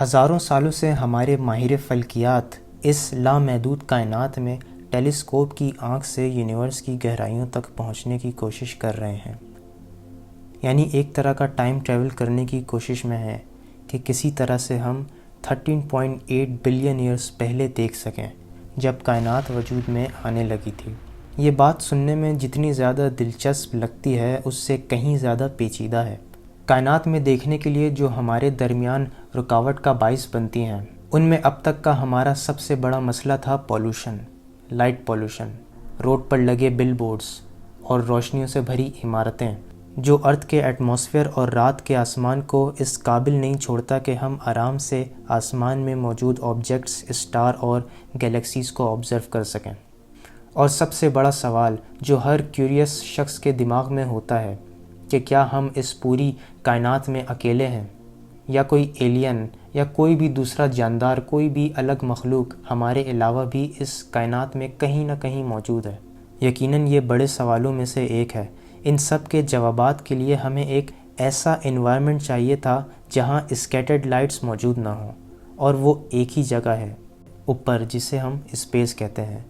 ہزاروں سالوں سے ہمارے ماہر فلکیات اس لامحدود کائنات میں ٹیلیسکوپ کی آنکھ سے یونیورس کی گہرائیوں تک پہنچنے کی کوشش کر رہے ہیں. یعنی ایک طرح کا ٹائم ٹریول کرنے کی کوشش میں ہے کہ کسی طرح سے ہم 13.8 بلین ایئرز پہلے دیکھ سکیں جب کائنات وجود میں آنے لگی تھی. یہ بات سننے میں جتنی زیادہ دلچسپ لگتی ہے اس سے کہیں زیادہ پیچیدہ ہے. کائنات میں دیکھنے کے لیے جو ہمارے درمیان رکاوٹ کا باعث بنتی ہیں ان میں اب تک کا ہمارا سب سے بڑا مسئلہ تھا پولوشن، لائٹ پولوشن، روڈ پر لگے بل بورڈز اور روشنیوں سے بھری عمارتیں جو ارتھ کے ایٹماسفیئر اور رات کے آسمان کو اس قابل نہیں چھوڑتا کہ ہم آرام سے آسمان میں موجود آبجیکٹس، اسٹار اور گیلیکسیز کو آبزرو کر سکیں. اور سب سے بڑا سوال جو ہر کیوریس شخص کے دماغ میں ہوتا ہے کہ کیا ہم اس پوری کائنات میں اکیلے ہیں یا کوئی ایلین یا کوئی بھی دوسرا جاندار، کوئی بھی الگ مخلوق ہمارے علاوہ بھی اس کائنات میں کہیں نہ کہیں موجود ہے. یقیناً یہ بڑے سوالوں میں سے ایک ہے. ان سب کے جوابات کے لیے ہمیں ایک ایسا انوائرمنٹ چاہیے تھا جہاں اسکیٹرڈ لائٹس موجود نہ ہوں، اور وہ ایک ہی جگہ ہے اوپر، جسے ہم اسپیس کہتے ہیں.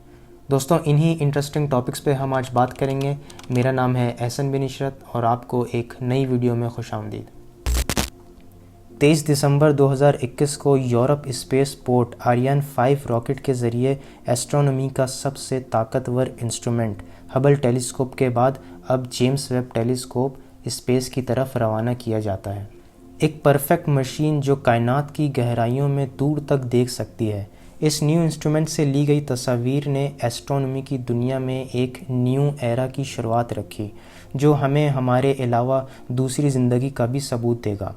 دوستوں، انہی انٹرسٹنگ ٹاپکس پہ ہم آج بات کریں گے. میرا نام ہے احسن بن عشرت اور آپ کو ایک نئی ویڈیو میں خوش آمدید. 23 دسمبر 2021 کو Europe space port Aryan 5 rocket کے ذریعے ایسٹرونومی کا سب سے طاقتور انسٹرومنٹ ہبل ٹیلیسکوپ کے بعد اب جیمس ویب ٹیلیسکوپ اسپیس کی طرف روانہ کیا جاتا ہے. ایک پرفیکٹ مشین جو کائنات کی گہرائیوں میں دور تک دیکھ سکتی ہے. اس نیو انسٹرومنٹ سے لی گئی تصاویر نے ایسٹرونومی کی دنیا میں ایک نیو ایرا کی شروعات رکھی جو ہمیں ہمارے علاوہ دوسری زندگی کا بھی ثبوت دے گا.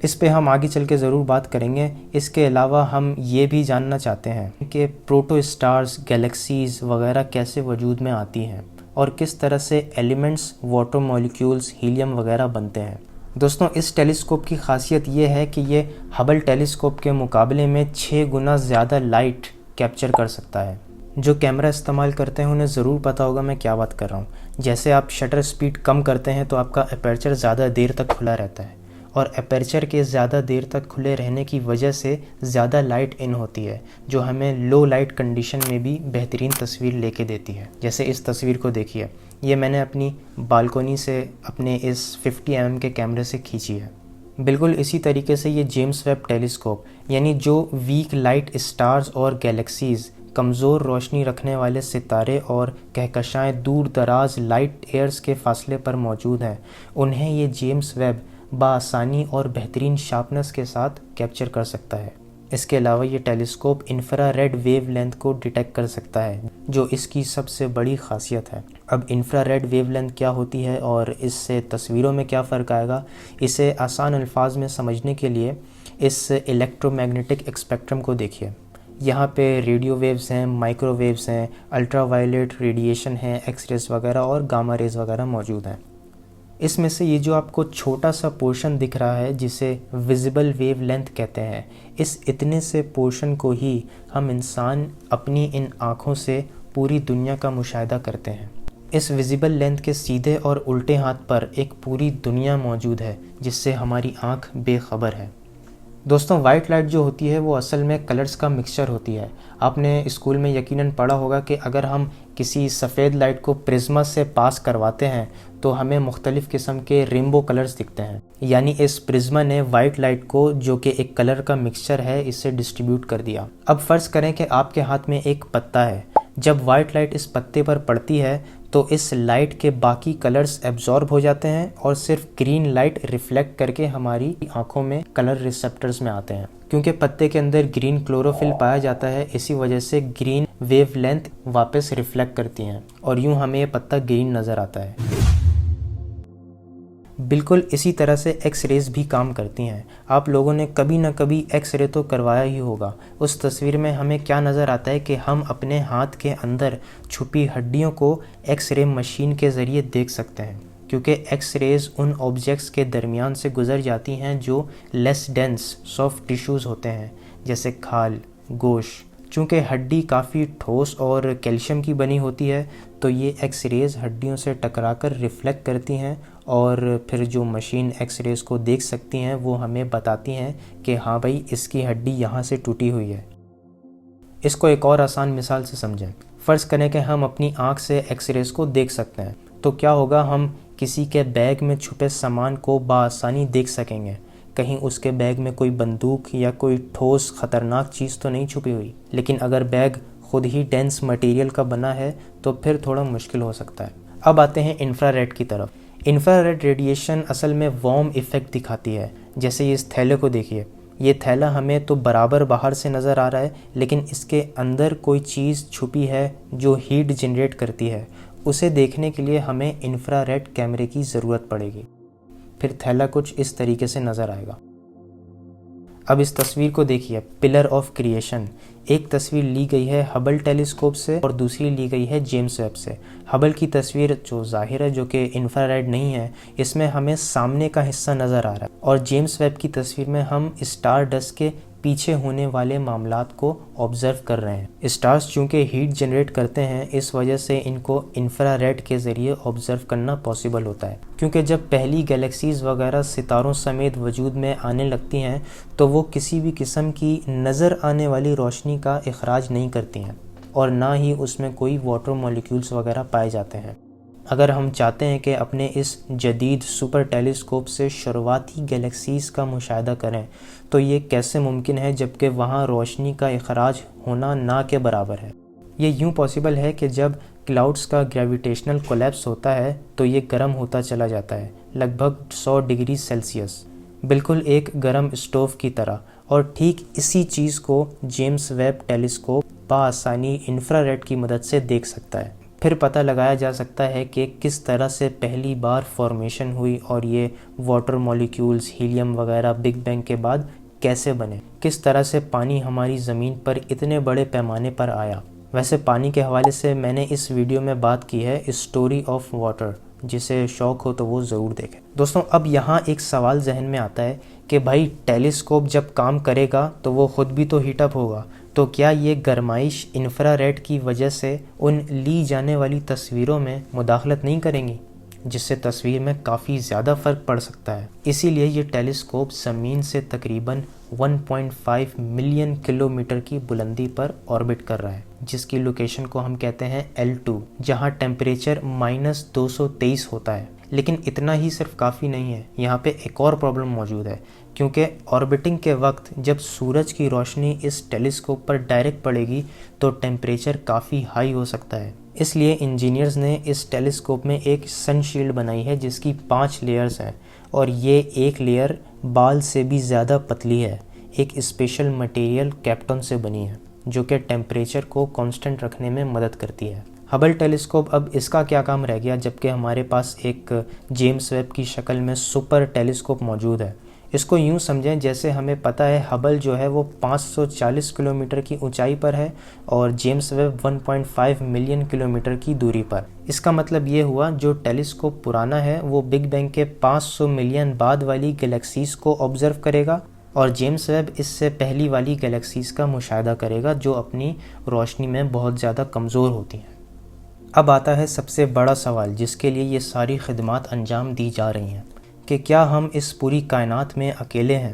اس پہ ہم آگے چل کے ضرور بات کریں گے. اس کے علاوہ ہم یہ بھی جاننا چاہتے ہیں کہ پروٹو اسٹارز، گیلیکسیز وغیرہ کیسے وجود میں آتی ہیں اور کس طرح سے ایلیمنٹس، واٹر مالیکیولز، ہیلیم وغیرہ بنتے ہیں. دوستوں، اس ٹیلیسکوپ کی خاصیت یہ ہے کہ یہ ہبل ٹیلیسکوپ کے مقابلے میں 6 گنا زیادہ لائٹ کیپچر کر سکتا ہے. جو کیمرہ استعمال کرتے ہیں انہیں ضرور پتہ ہوگا میں کیا بات کر رہا ہوں. جیسے آپ شٹر سپیڈ کم کرتے ہیں تو آپ کا اپیرچر زیادہ دیر تک کھلا رہتا ہے، اور اپیرچر کے زیادہ دیر تک کھلے رہنے کی وجہ سے زیادہ لائٹ ان ہوتی ہے جو ہمیں لو لائٹ کنڈیشن میں بھی بہترین تصویر لے کے دیتی ہے. جیسے اس تصویر کو دیکھیے، یہ میں نے اپنی بالکونی سے اپنے اس 50 mm کے کیمرے سے کھینچی ہے. بالکل اسی طریقے سے یہ جیمس ویب ٹیلیسکوپ، یعنی جو ویک لائٹ اسٹارز اور گیلیکسیز، کمزور روشنی رکھنے والے ستارے اور کہکشائیں دور دراز لائٹ ایئرز کے فاصلے پر موجود ہیں، انہیں یہ جیمس ویب بآسانی اور بہترین شارپنس کے ساتھ کیپچر کر سکتا ہے. اس کے علاوہ یہ telescope infrared wavelength کو ڈیٹیکٹ کر سکتا ہے جو اس کی سب سے بڑی خاصیت ہے. اب انفرا ریڈ ویو لینتھ کیا ہوتی ہے اور اس سے تصویروں میں کیا فرق آئے گا، اسے آسان الفاظ میں سمجھنے کے لیے اس الیکٹرو میگنیٹک اسپیکٹرم کو دیکھیے. یہاں پہ ریڈیو ویوز ہیں، مائکرو ویوز ہیں، الٹرا وائلیٹ ریڈیشن ہے، ایکس ریز وغیرہ اور گاما ریز وغیرہ موجود ہیں. اس میں سے یہ جو آپ کو چھوٹا سا پورشن دکھ رہا ہے جسے ویزیبل ویو لینتھ کہتے ہیں، اس اتنے سے پورشن کو ہی ہم انسان اپنی ان آنکھوں سے پوری دنیا کا مشاہدہ کرتے ہیں. اس ویزیبل لینتھ کے سیدھے اور الٹے ہاتھ پر ایک پوری دنیا موجود ہے جس سے ہماری آنکھ بے خبر ہے. دوستوں، وائٹ لائٹ جو ہوتی ہے وہ اصل میں کلرز کا مکسچر ہوتی ہے. آپ نے اسکول میں یقیناً پڑھا ہوگا کہ اگر ہم کسی سفید لائٹ کو پرزما سے پاس کرواتے ہیں تو ہمیں مختلف قسم کے رینبو کلرز دکھتے ہیں. یعنی اس پرزما نے وائٹ لائٹ کو، جو کہ ایک کلر کا مکسچر ہے، اسے ڈسٹریبیوٹ کر دیا. اب فرض کریں کہ آپ کے ہاتھ میں ایک پتا ہے. جب وائٹ لائٹ اس پتے پر پڑتی ہے تو اس لائٹ کے باقی کلرز ایبزارب ہو جاتے ہیں اور صرف گرین لائٹ ریفلیکٹ کر کے ہماری آنکھوں میں کلر ریسپٹرز میں آتے ہیں. کیونکہ پتے کے اندر گرین کلوروفل پایا جاتا ہے، اسی وجہ سے گرین ویو لینتھ واپس ریفلیکٹ کرتی ہیں اور یوں ہمیں یہ پتا گرین نظر آتا ہے. بالکل اسی طرح سے ایکس ریز بھی کام کرتی ہیں. آپ لوگوں نے کبھی نہ کبھی ایکس رے تو کروایا ہی ہوگا. اس تصویر میں ہمیں کیا نظر آتا ہے کہ ہم اپنے ہاتھ کے اندر چھپی ہڈیوں کو ایکس رے مشین کے ذریعے دیکھ سکتے ہیں، کیونکہ ایکس ریز ان آبجیکٹس کے درمیان سے گزر جاتی ہیں جو لیس ڈینس سافٹ ٹیشوز ہوتے ہیں، جیسے کھال، گوشت، چونکہ ہڈی کافی ٹھوس اور کیلشیم کی بنی ہوتی ہے تو یہ ایکس ریز ہڈیوں سے ٹکرا کر ریفلیکٹ کرتی ہیں اور پھر جو مشین ایکس ریز کو دیکھ سکتی ہیں وہ ہمیں بتاتی ہیں کہ ہاں بھائی اس کی ہڈی یہاں سے ٹوٹی ہوئی ہے۔ اس کو ایک اور آسان مثال سے سمجھیں۔ فرض کریں کہ ہم اپنی آنکھ سے ایکس ریز کو دیکھ سکتے ہیں تو کیا ہوگا، ہم کسی کے بیگ میں چھپے سامان کو بآسانی دیکھ سکیں گے۔ کہیں اس کے بیگ میں کوئی بندوق یا کوئی ٹھوس خطرناک چیز تو نہیں چھپی ہوئی۔ لیکن اگر بیگ خود ہی ڈینس مٹیریل کا بنا ہے تو پھر تھوڑا مشکل ہو سکتا ہے۔ اب آتے ہیں انفرا ریڈ کی طرف۔ انفرا ریڈ ریڈیشن اصل میں وارم ایفیکٹ دکھاتی ہے۔ جیسے اس تھیلے کو دیکھیے، یہ تھیلا ہمیں تو برابر باہر سے نظر آ رہا ہے لیکن اس کے اندر کوئی چیز چھپی ہے جو ہیٹ جنریٹ کرتی ہے۔ اسے دیکھنے کے لیے ہمیں انفرا ریڈ کیمرے کی ضرورت پڑے گی، پھر تھیلا کچھ اس طریقے سے نظر آئے گا۔ اب اس تصویر کو دیکھیے، پلر آف کریشن۔ ایک تصویر لی گئی ہے ہبل ٹیلیسکوپ سے اور دوسری لی گئی ہے جیمس ویب سے۔ ہبل کی تصویر جو ظاہر ہے جو کہ انفرا ریڈ نہیں ہے، اس میں ہمیں سامنے کا حصہ نظر آ رہا ہے، اور جیمس ویب کی تصویر میں ہم اسٹار ڈسٹ کے پیچھے ہونے والے معاملات کو آبزرو کر رہے ہیں۔ اسٹارز چونکہ ہیٹ جنریٹ کرتے ہیں، اس وجہ سے ان کو انفرا ریڈ کے ذریعے آبزرو کرنا پاسبل ہوتا ہے، کیونکہ جب پہلی گیلیکسیز وغیرہ ستاروں سمیت وجود میں آنے لگتی ہیں تو وہ کسی بھی قسم کی نظر آنے والی روشنی کا اخراج نہیں کرتی ہیں اور نہ ہی اس میں کوئی واٹر مالیکیولز وغیرہ پائے جاتے ہیں۔ اگر ہم چاہتے ہیں کہ اپنے اس جدید سپر ٹیلیسکوپ سے شروعاتی گیلیکسیز کا مشاہدہ کریں تو یہ کیسے ممکن ہے جبکہ وہاں روشنی کا اخراج ہونا نہ کے برابر ہے؟ یہ یوں پاسبل ہے کہ جب کلاؤڈز کا گریویٹیشنل کولیپس ہوتا ہے تو یہ گرم ہوتا چلا جاتا ہے، لگ بھگ 100 ڈگری سیلسیس، بالکل ایک گرم اسٹوو کی طرح، اور ٹھیک اسی چیز کو جیمس ویب ٹیلیسکوپ بآسانی انفرا ریڈ کی مدد سے دیکھ سکتا ہے۔ پھر پتہ لگایا جا سکتا ہے کہ کس طرح سے پہلی بار فارمیشن ہوئی اور یہ واٹر مالیکیولز، ہیلیم وغیرہ بگ بینگ کے بعد کیسے بنے، کس طرح سے پانی ہماری زمین پر اتنے بڑے پیمانے پر آیا۔ ویسے پانی کے حوالے سے میں نے اس ویڈیو میں بات کی ہے اسٹوری آف واٹر، جسے شوق ہو تو وہ ضرور دیکھیں۔ دوستوں اب یہاں ایک سوال ذہن میں آتا ہے کہ بھائی ٹیلیسکوپ جب کام کرے گا تو وہ خود بھی تو ہیٹ اپ ہوگا، تو کیا یہ گرمائش انفرا ریڈ کی وجہ سے ان لی جانے والی تصویروں میں مداخلت نہیں کریں گی، جس سے تصویر میں کافی زیادہ فرق پڑ سکتا ہے؟ اسی لیے یہ ٹیلیسکوپ زمین سے تقریباً 1.5 ملین کلومیٹر کی بلندی پر آربٹ کر رہا ہے، جس کی لوکیشن کو ہم کہتے ہیں L2، جہاں ٹیمپریچر -223 ہوتا ہے۔ لیکن اتنا ہی صرف کافی نہیں ہے، یہاں پہ ایک اور پرابلم موجود ہے، کیونکہ آربٹنگ کے وقت جب سورج کی روشنی اس ٹیلیسکوپ پر ڈائریکٹ پڑے گی تو ٹیمپریچر کافی ہائی ہو سکتا ہے۔ اس لیے انجینئرز نے اس ٹیلیسکوپ میں ایک سن شیلڈ بنائی ہے جس کی 5 لیئرز ہیں، اور یہ ایک لیئر بال سے بھی زیادہ پتلی ہے، ایک اسپیشل مٹیریل کیپٹون سے بنی ہے جو کہ ٹیمپریچر کو کانسٹنٹ رکھنے میں مدد کرتی ہے۔ ہبل ٹیلیسکوپ اب اس کا کیا کام رہ گیا جبکہ ہمارے پاس ایک جیمس ویب کی شکل میں سپر ٹیلیسکوپ موجود ہے؟ اس کو یوں سمجھیں جیسے ہمیں پتہ ہے ہبل جو ہے وہ 540 کلومیٹر کی اونچائی پر ہے اور جیمس ویب 1.5 ملین کلومیٹر کی دوری پر۔ اس کا مطلب یہ ہوا جو ٹیلیسکوپ پرانا ہے وہ بگ بینگ کے 500 ملین بعد والی گیلیکسیز کو آبزرو کرے گا، اور جیمس ویب اس سے پہلی والی گیلیکسیز کا مشاہدہ کرے گا جو اپنی روشنی میں بہت زیادہ کمزور ہوتی ہیں۔ اب آتا ہے سب سے بڑا سوال جس کے لیے یہ ساری خدمات انجام دی جا رہی ہیں کہ کیا ہم اس پوری کائنات میں اکیلے ہیں؟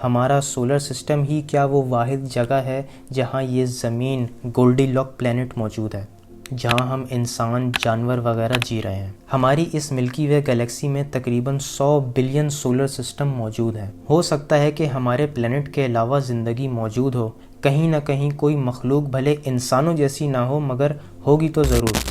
ہمارا سولر سسٹم ہی کیا وہ واحد جگہ ہے جہاں یہ زمین گولڈی لاک پلینٹ موجود ہے، جہاں ہم انسان، جانور وغیرہ جی رہے ہیں؟ ہماری اس ملکی وے گیلیکسی میں تقریباً 100 بلین سولر سسٹم موجود ہیں۔ ہو سکتا ہے کہ ہمارے پلینٹ کے علاوہ زندگی موجود ہو، کہیں نہ کہیں کوئی مخلوق، بھلے انسانوں جیسی نہ ہو مگر ہوگی تو ضرور۔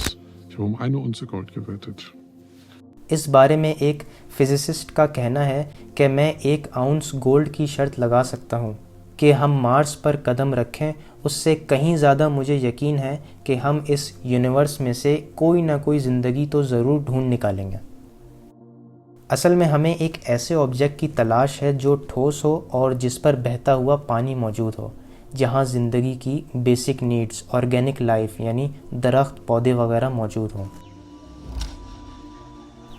اس بارے میں ایک فزسسٹ کا کہنا ہے کہ میں 1 اونس گولڈ کی شرط لگا سکتا ہوں کہ ہم مارس پر قدم رکھیں، اس سے کہیں زیادہ مجھے یقین ہے کہ ہم اس یونیورس میں سے کوئی نہ کوئی زندگی تو ضرور ڈھونڈ نکالیں گے۔ اصل میں ہمیں ایک ایسے آبجیکٹ کی تلاش ہے جو ٹھوس ہو اور جس پر بہتا ہوا پانی موجود ہو، جہاں زندگی کی بیسک نیڈز، آرگینک لائف یعنی درخت، پودے وغیرہ موجود ہوں۔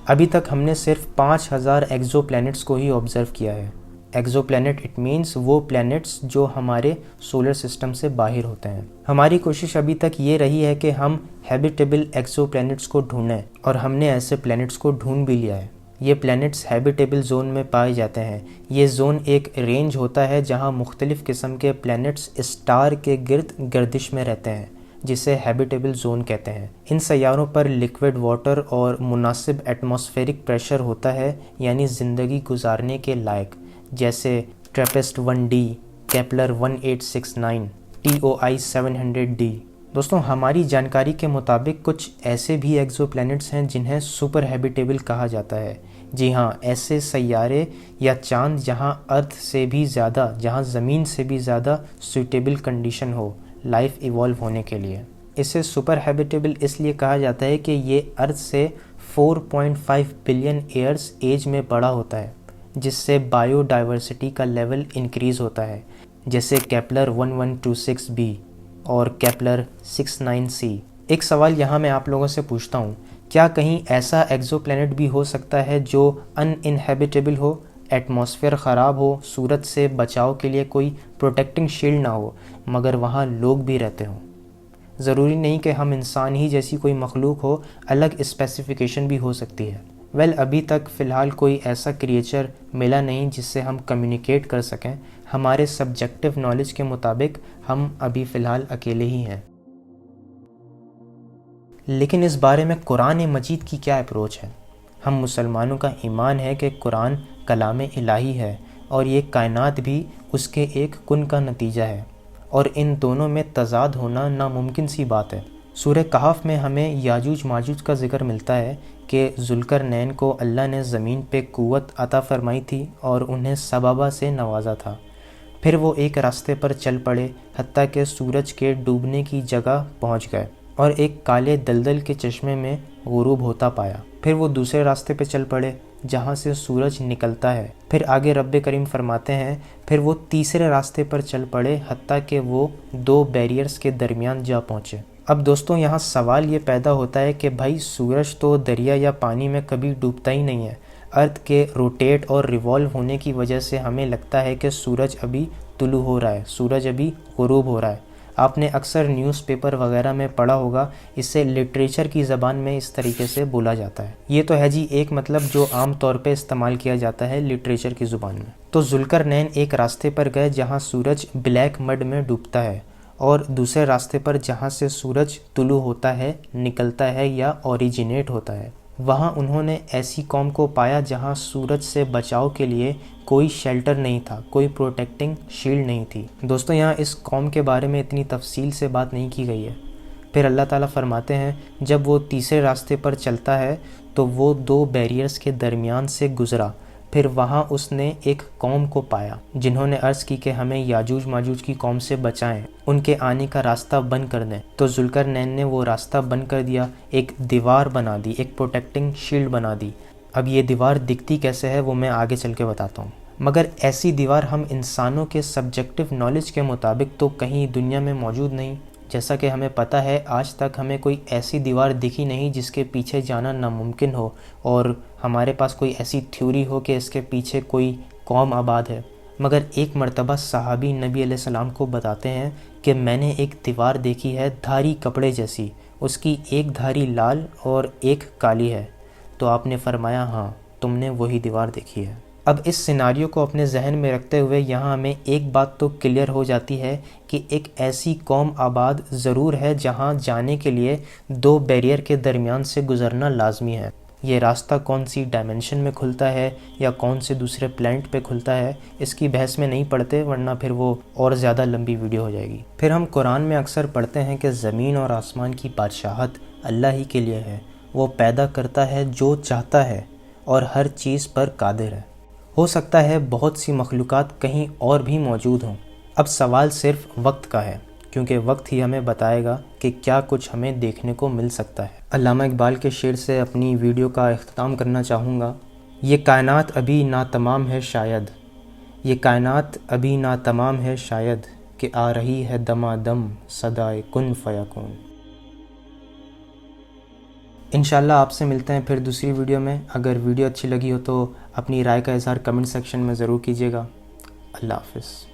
ابھی تک ہم نے صرف 5000 ایگزو پلینٹس کو ہی آبزرو کیا ہے، ایگزو پلانٹ اٹ مینس وہ پلانٹس جو ہمارے سولر سسٹم سے باہر ہوتے ہیں۔ ہماری کوشش ابھی تک یہ رہی ہے کہ ہم ہیبیٹیبل ایگزو پلانٹس کو ڈھونڈیں، اور ہم نے ایسے پلانٹس کو ڈھونڈ بھی لیا ہے۔ یہ پلانٹس ہیبیٹیبل زون میں پائے جاتے ہیں۔ یہ زون ایک رینج ہوتا ہے جہاں مختلف قسم کے پلانٹس اسٹار کے گرد گردش میں رہتے ہیں، جسے ہیبیٹیبل زون کہتے ہیں۔ ان سیاروں پر لیکوڈ واٹر اور مناسب ایٹماسفیرک پریشر ہوتا ہے، یعنی زندگی گزارنے کے لائق، جیسے ٹریپسٹ 1D، کیپلر 1869، TOI 700D۔ دوستوں، ہماری جانکاری کے مطابق کچھ ایسے بھی ایگزو پلانٹس ہیں جنہیں سپر ہیبیٹیبل کہا جاتا ہے۔ جی ہاں، ایسے سیارے یا چاند جہاں ارتھ سے بھی زیادہ، جہاں زمین سے بھی زیادہ سوٹیبل کنڈیشن ہو لائف ایوالو ہونے کے لیے۔ اسے سپر ہیبیٹیبل اس لیے کہا جاتا ہے کہ یہ ارتھ سے 4.5 بلین ایئرز ایج میں بڑا ہوتا ہے، جس سے بائیو ڈائیورسٹی کا لیول انکریز ہوتا ہے، جیسے کیپلر 1126b اور کیپلر 69c۔ ایک سوال یہاں میں آپ لوگوں سے پوچھتا ہوں، کیا کہیں ایسا ایگزو پلانٹ بھی ہو سکتا ہے جو ان انہیبیٹیبل ہو، ایٹماسفیئر خراب ہو، سورج سے بچاؤ کے لیے کوئی پروٹیکٹنگ شیلڈ نہ ہو، مگر وہاں لوگ بھی رہتے ہوں؟ ضروری نہیں کہ ہم انسان ہی جیسی کوئی مخلوق ہو، الگ اسپیسیفیکیشن بھی ہو سکتی ہے۔ ابھی تک فی الحال کوئی ایسا کریچر ملا نہیں جس سے ہم کمیونیکیٹ کر سکیں۔ ہمارے سبجیکٹیو نالج کے مطابق ہم ابھی فی الحال اکیلے ہی ہیں۔ لیکن اس بارے میں قرآن مجید کی کیا اپروچ ہے؟ ہم مسلمانوں کا ایمان ہے کہ قرآن کلام الہی ہے، اور یہ کائنات بھی اس کے ایک کن کا نتیجہ ہے، اور ان دونوں میں تضاد ہونا ناممکن سی بات ہے۔ سورہ کہف میں ہمیں یاجوج ماجوج کا ذکر ملتا ہے کہ ذوالقرنین کو اللہ نے زمین پہ قوت عطا فرمائی تھی اور انہیں سبابہ سے نوازا تھا۔ پھر وہ ایک راستے پر چل پڑے حتیٰ کہ سورج کے ڈوبنے کی جگہ پہنچ گئے اور ایک کالے دلدل کے چشمے میں غروب ہوتا پایا۔ پھر وہ دوسرے راستے پہ چل پڑے جہاں سے سورج نکلتا ہے۔ پھر آگے رب کریم فرماتے ہیں، پھر وہ تیسرے راستے پر چل پڑے حتیٰ کہ وہ دو بیریئرز کے درمیان جا پہنچے۔ اب دوستوں، یہاں سوال یہ پیدا ہوتا ہے کہ بھائی سورج تو دریا یا پانی میں کبھی ڈوبتا ہی نہیں ہے۔ ارتھ کے روٹیٹ اور ریوالو ہونے کی وجہ سے ہمیں لگتا ہے کہ سورج ابھی طلوع ہو رہا ہے، سورج ابھی غروب ہو رہا ہے۔ آپ نے اکثر نیوز پیپر وغیرہ میں پڑھا ہوگا، اسے لٹریچر کی زبان میں اس طریقے سے بولا جاتا ہے۔ یہ تو ہے جی ایک مطلب جو عام طور پہ استعمال کیا جاتا ہے لٹریچر کی زبان میں۔ تو ذوالقرنین ایک راستے پر گئے جہاں سورج بلیک مڈ میں ڈوبتا ہے، اور دوسرے راستے پر جہاں سے سورج طلوع ہوتا ہے، نکلتا ہے یا اوریجنیٹ ہوتا ہے۔ وہاں انہوں نے ایسی قوم کو پایا جہاں سورج سے بچاؤ کے لیے کوئی شیلٹر نہیں تھا، کوئی پروٹیکٹنگ شیلڈ نہیں تھی۔ دوستوں، یہاں اس قوم کے بارے میں اتنی تفصیل سے بات نہیں کی گئی ہے۔ پھر اللہ تعالیٰ فرماتے ہیں، جب وہ تیسرے راستے پر چلتا ہے تو وہ دو بیریئرز کے درمیان سے گزرا، پھر وہاں اس نے ایک قوم کو پایا جنہوں نے عرض کی کہ ہمیں یاجوج ماجوج کی قوم سے بچائیں، ان کے آنے کا راستہ بند کر دیں۔ تو ذوالقرنین نے وہ راستہ بند کر دیا، ایک دیوار بنا دی، ایک پروٹیکٹنگ شیلڈ بنا دی۔ اب یہ دیوار دکھتی کیسے ہے وہ میں آگے چل کے بتاتا ہوں، مگر ایسی دیوار ہم انسانوں کے سبجیکٹیو نالج کے مطابق تو کہیں دنیا میں موجود نہیں۔ جیسا کہ ہمیں پتہ ہے، آج تک ہمیں کوئی ایسی دیوار دکھی نہیں جس کے پیچھے جانا ناممکن ہو، اور ہمارے پاس کوئی ایسی تھیوری ہو کہ اس کے پیچھے کوئی قوم آباد ہے۔ مگر ایک مرتبہ صحابی نبی علیہ السلام کو بتاتے ہیں کہ میں نے ایک دیوار دیکھی ہے دھاری کپڑے جیسی، اس کی ایک دھاری لال اور ایک کالی ہے۔ تو آپ نے فرمایا، ہاں تم نے وہی دیوار دیکھی ہے۔ اب اس سیناریو کو اپنے ذہن میں رکھتے ہوئے یہاں ہمیں ایک بات تو کلیئر ہو جاتی ہے کہ ایک ایسی قوم آباد ضرور ہے جہاں جانے کے لیے دو بیریئر کے درمیان سے گزرنا لازمی ہے۔ یہ راستہ کون سی ڈائمنشن میں کھلتا ہے یا کون سے دوسرے پلانٹ پہ کھلتا ہے، اس کی بحث میں نہیں پڑھتے، ورنہ پھر وہ اور زیادہ لمبی ویڈیو ہو جائے گی۔ پھر ہم قرآن میں اکثر پڑھتے ہیں کہ زمین اور آسمان کی بادشاہت اللہ ہی کے لیے ہے، وہ پیدا کرتا ہے جو چاہتا ہے اور ہر چیز پر قادر ہے۔ ہو سکتا ہے بہت سی مخلوقات کہیں اور بھی موجود ہوں۔ اب سوال صرف وقت کا ہے، کیونکہ وقت ہی ہمیں بتائے گا کہ کیا کچھ ہمیں دیکھنے کو مل سکتا ہے۔ علامہ اقبال کے شعر سے اپنی ویڈیو کا اختتام کرنا چاہوں گا۔ یہ کائنات ابھی ناتمام ہے شاید، یہ کائنات ابھی ناتمام ہے شاید، کہ آ رہی ہے دمادم صدائے کن فیکون۔ انشاءاللہ آپ سے ملتے ہیں پھر دوسری ویڈیو میں۔ اگر ویڈیو اچھی لگی ہو تو اپنی رائے کا اظہار کمنٹ سیکشن میں ضرور کیجیے گا۔ اللہ حافظ.